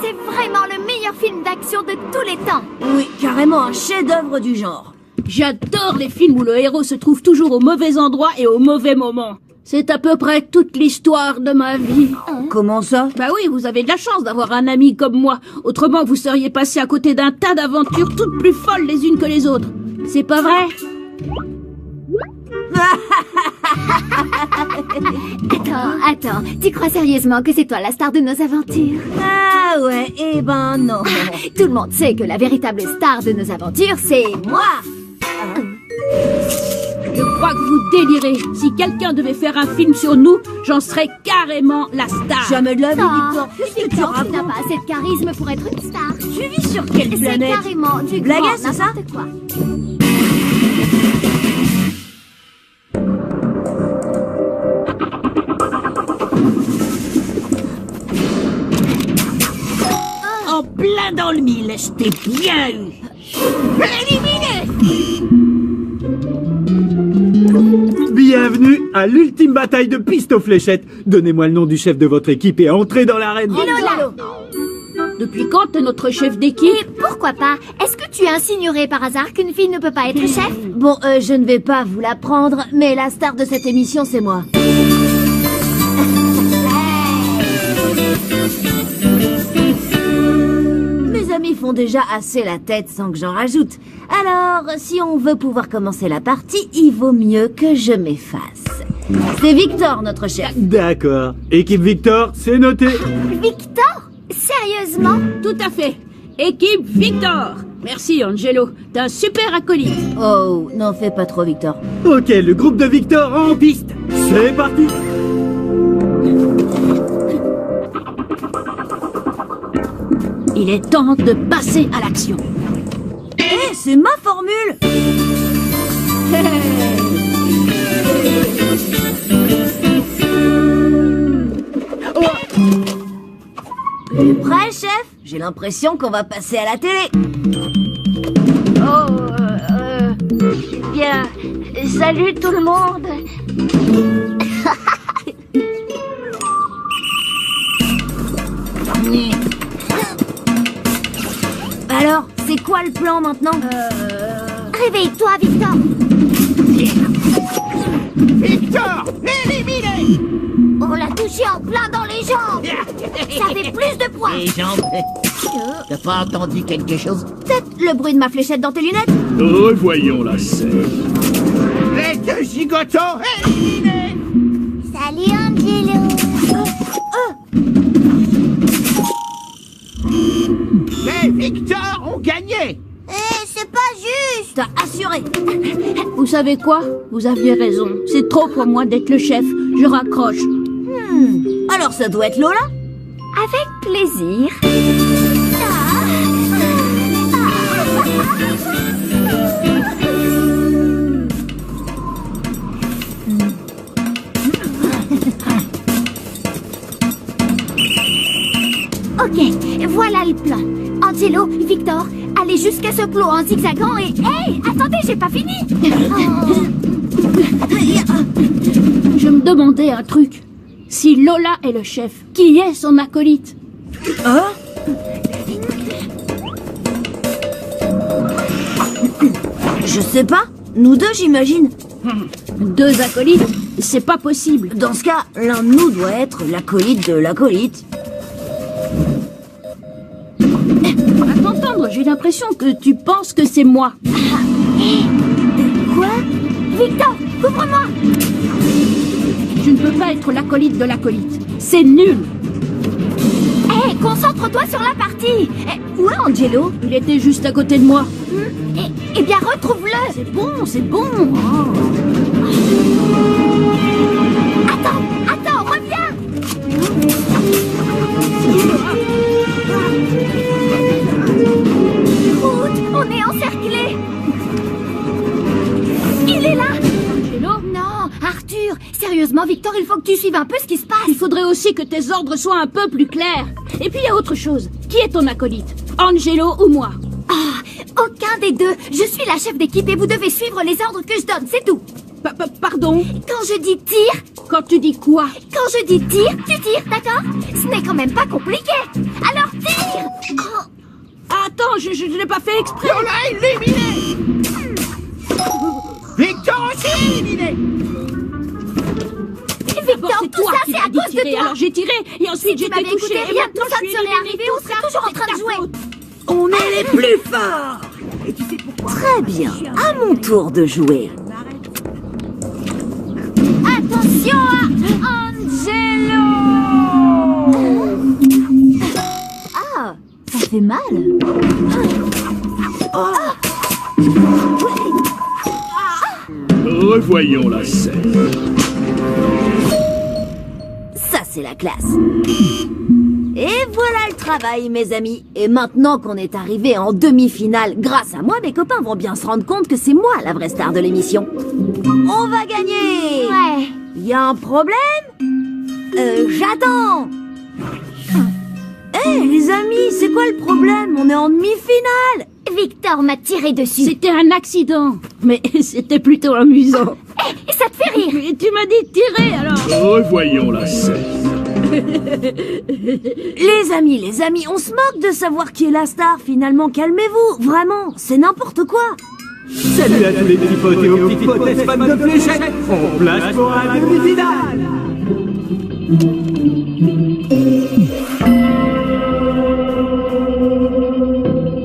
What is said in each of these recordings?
C'est vraiment le meilleur film d'action de tous les temps. Oui, carrément un chef-d'œuvre du genre. J'adore les films où le héros se trouve toujours au mauvais endroit et au mauvais moment. C'est à peu près toute l'histoire de ma vie. Comment ça? Bah oui, vous avez de la chance d'avoir un ami comme moi. Autrement, vous seriez passé à côté d'un tas d'aventures toutes plus folles les unes que les autres. C'est pas vrai? Attends, tu crois sérieusement que c'est toi la star de nos aventures? Ah ouais, eh ben non. Tout le monde sait que la véritable star de nos aventures, c'est moi. Je crois que vous délirez. Si quelqu'un devait faire un film sur nous, j'en serais carrément la star. Jamais de la vie, Victor. Qu'est-ce que tu Victor, n'as pas assez de charisme pour être une star. tu vis sur quelle C'est planète? carrément du Blaguez, grand c'est ça? n'importe quoi. En plein dans le mille, je t'ai bien eu. Bienvenue à l'ultime bataille de piste aux fléchettes. Donnez-moi le nom du chef de votre équipe et entrez dans l'arène. Lola. Depuis quand t'es notre chef Et d'équipe? pourquoi pas? Est-ce que tu insignerais par hasard qu'une fille ne peut pas être chef? Bon, je ne vais pas vous l'apprendre, mais la star de cette émission, c'est moi. Mes amis font déjà assez la tête sans que j'en rajoute. Alors, si on veut pouvoir commencer la partie, il vaut mieux que je m'efface. C'est Victor, notre chef. D'accord. Équipe Victor, c'est noté. Victor? Sérieusement? Tout à fait. Équipe Victor. Merci Angelo, t'es un super acolyte. Oh, n'en fais pas trop, Victor. Ok, le groupe de Victor en piste. C'est parti. Il est temps de passer à l'action. Eh, c'est ma formule. Tu es prêt, chef? J'ai l'impression qu'on va passer à la télé. Bien. Salut tout le monde. Alors, c'est quoi le plan maintenant? Réveille-toi, Victor. Victor, éliminé! On l'a touché en plein dans les jambes. Ça fait plus de poids. Les jambes. T'as pas entendu quelque chose? Peut-être le bruit de ma fléchette dans tes lunettes? Revoyons la scène. Les deux gigotons éliminés! Salut, Angelo. Les Victor ont gagné! C'est pas juste. T'as assuré. Vous savez quoi? Vous aviez raison. C'est trop pour moi d'être le chef. Je raccroche. Alors ça doit être Lola? Avec plaisir. Ok, voilà le plan. Angelo, Victor, allez jusqu'à ce plot en zigzagant et... Hey, attendez, j'ai pas fini. Je me demandais un truc. Si Lola est le chef, qui est son acolyte? Hein? Je sais pas. Nous deux, j'imagine. Deux acolytes? C'est pas possible. Dans ce cas, l'un de nous doit être l'acolyte de l'acolyte. À t'entendre, j'ai l'impression que tu penses que c'est moi. Quoi? Victor, couvre-moi. Je ne peux pas être l'acolyte de l'acolyte. C'est nul. Hé, concentre-toi sur la partie. Où est Angelo? Il était juste à côté de moi. Eh bien, retrouve-le. C'est bon, c'est bon. Oh. Attends, reviens. Groot, on est encerclés. Il est là. Angelo? Non, Arthur. Sérieusement, Victor, il faut que tu suives un peu ce qui se passe. Il faudrait aussi que tes ordres soient un peu plus clairs. Et puis il y a autre chose. Qui est ton acolyte? Angelo ou moi? Aucun des deux. Je suis la chef d'équipe et vous devez suivre les ordres que je donne, c'est tout. Pardon? Quand je dis tire, Quand tu dis quoi? quand je dis tire, tu tires, d'accord? Ce n'est quand même pas compliqué. Alors tire! Oh. Attends, je l'ai pas fait exprès. Lola éliminé. Victor aussi éliminé. Victor, C'est tout toi ça qui c'est m'as à dit cause tirer, de toi. alors j'ai tiré, et Si ensuite tu j'étais m'avais touché, écouté, et rien de maintenant tout ça je ne suis serait éliminé, arrivé, tout on serait ça, toujours en c'est train de ta jouer. faute. On est les plus forts. Très bien, à mon tour de jouer. Attention à Angelo! Ah, ça fait mal. Revoyons la scène. Ça, c'est la classe. Et voilà le travail, mes amis. Et maintenant qu'on est arrivé en demi-finale, grâce à moi, mes copains vont bien se rendre compte que c'est moi la vraie star de l'émission. On va gagner! Ouais. Y a un problème? J'attends! Hé, les amis, c'est quoi le problème? On est en demi-finale! Victor m'a tiré dessus. C'était un accident, mais c'était plutôt amusant. Et ça te fait rire. Et tu m'as dit de tirer, alors. Revoyons la scène. Les amis, on se moque de savoir qui est la star, finalement, calmez-vous, vraiment, c'est n'importe quoi! Salut à tous les petits potes et aux petites potesses fans de fléchettes. On place pour un demi-finale.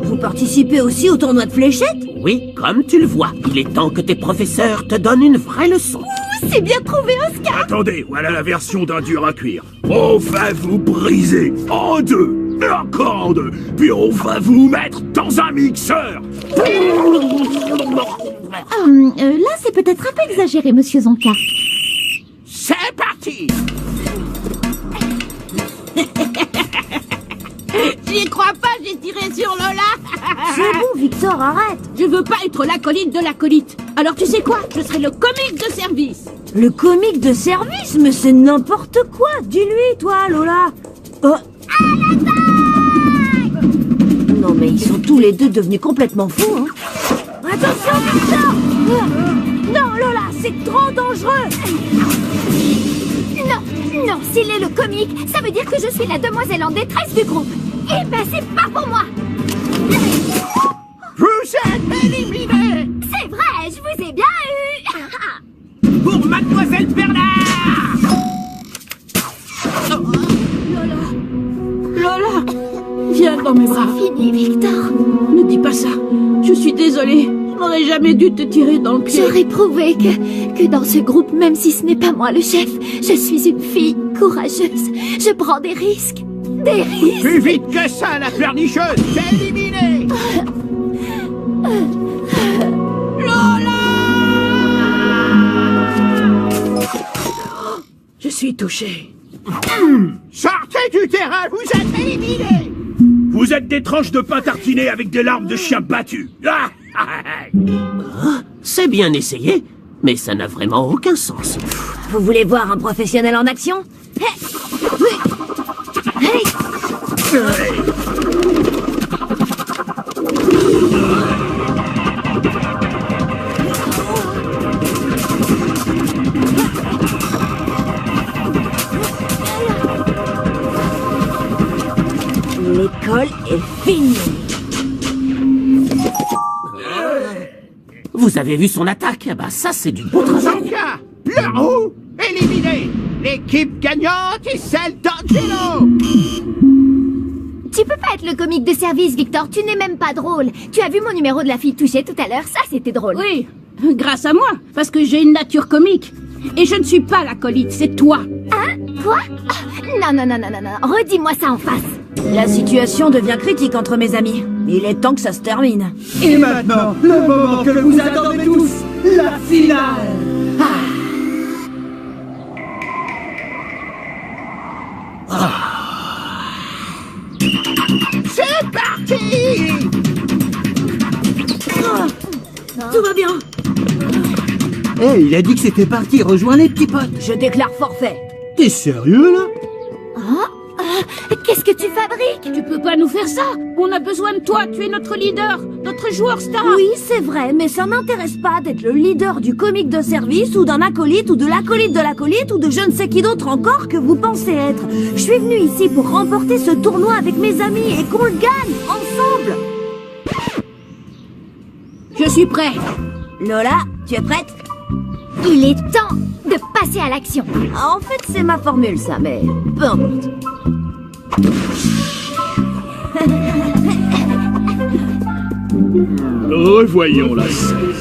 Vous participez aussi au tournoi de fléchettes? Oui, comme tu le vois, il est temps que tes professeurs te donnent une vraie leçon. C'est bien trouvé, Oscar! Attendez, voilà la version d'un dur à cuire. On va vous briser en deux, et encore en deux, puis on va vous mettre dans un mixeur. Là, c'est peut-être un peu exagéré, monsieur Zonka. C'est parti. J'y crois pas, j'ai tiré sur Lola. C'est bon, Victor, arrête! Je veux pas être l'acolyte de l'acolyte. Alors tu sais quoi? Je serai le comique de service. Le comique de service, mais c'est n'importe quoi! Dis-lui, toi, Lola! Oh. Non, mais ils sont tous les deux devenus complètement fous, hein! Attention, Victor! Non, Lola, c'est trop dangereux! Non, s'il est le comique, ça veut dire que je suis la demoiselle en détresse du groupe. Eh ben, c'est pas pour moi. Vous êtes éliminé. C'est vrai, je vous ai bien eu. Pour Mademoiselle Bernard. Lola, viens dans mes bras. Fini, Victor. Ne dis pas ça. Je suis désolée. Je n'aurais jamais dû te tirer dans le pied. J'aurais prouvé que dans ce groupe, même si ce n'est pas moi le chef, je suis une fille courageuse. Je prends des risques. Des risques. Plus vite que ça, la pleurnicheuse. T'es éliminé. Je suis touchée. Sortez du terrain, vous êtes éliminé. Vous êtes des tranches de pain tartinées avec des larmes de chien battu. Ah, C'est bien essayé, mais ça n'a vraiment aucun sens. Vous voulez voir un professionnel en action? L'école est finie. Vous avez vu son attaque? Bah ça, c'est du beau travail. Zonka, le roux, éliminé. L'équipe gagnante est celle d'Angelo. Tu peux pas être le comique de service, Victor. Tu n'es même pas drôle. Tu as vu mon numéro de la fille touchée tout à l'heure? Ça, c'était drôle. Oui, grâce à moi, parce que j'ai une nature comique. Et je ne suis pas l'acolyte, c'est toi. Hein? Quoi? Ah, non. Redis-moi ça en face. La situation devient critique entre mes amis. Il est temps que ça se termine. Et maintenant, le moment que vous attendez tous, la finale. C'est parti. Tout va bien. Eh, il a dit que c'était parti, rejoins les petits potes. Je déclare forfait. T'es sérieux là? Qu'est-ce que tu fabriques? Tu peux pas nous faire ça. On a besoin de toi. Tu es notre leader, notre joueur star. Oui, c'est vrai, mais ça m'intéresse pas d'être le leader du comique de service ou d'un acolyte ou de l'acolyte ou de je ne sais qui d'autre encore que vous pensez être. Je suis venu ici pour remporter ce tournoi avec mes amis et qu'on le gagne ensemble. Je suis prêt. Lola, tu es prête? Il est temps de passer à l'action. En fait, c'est ma formule, ça, mais peu importe. Revoyons la scène.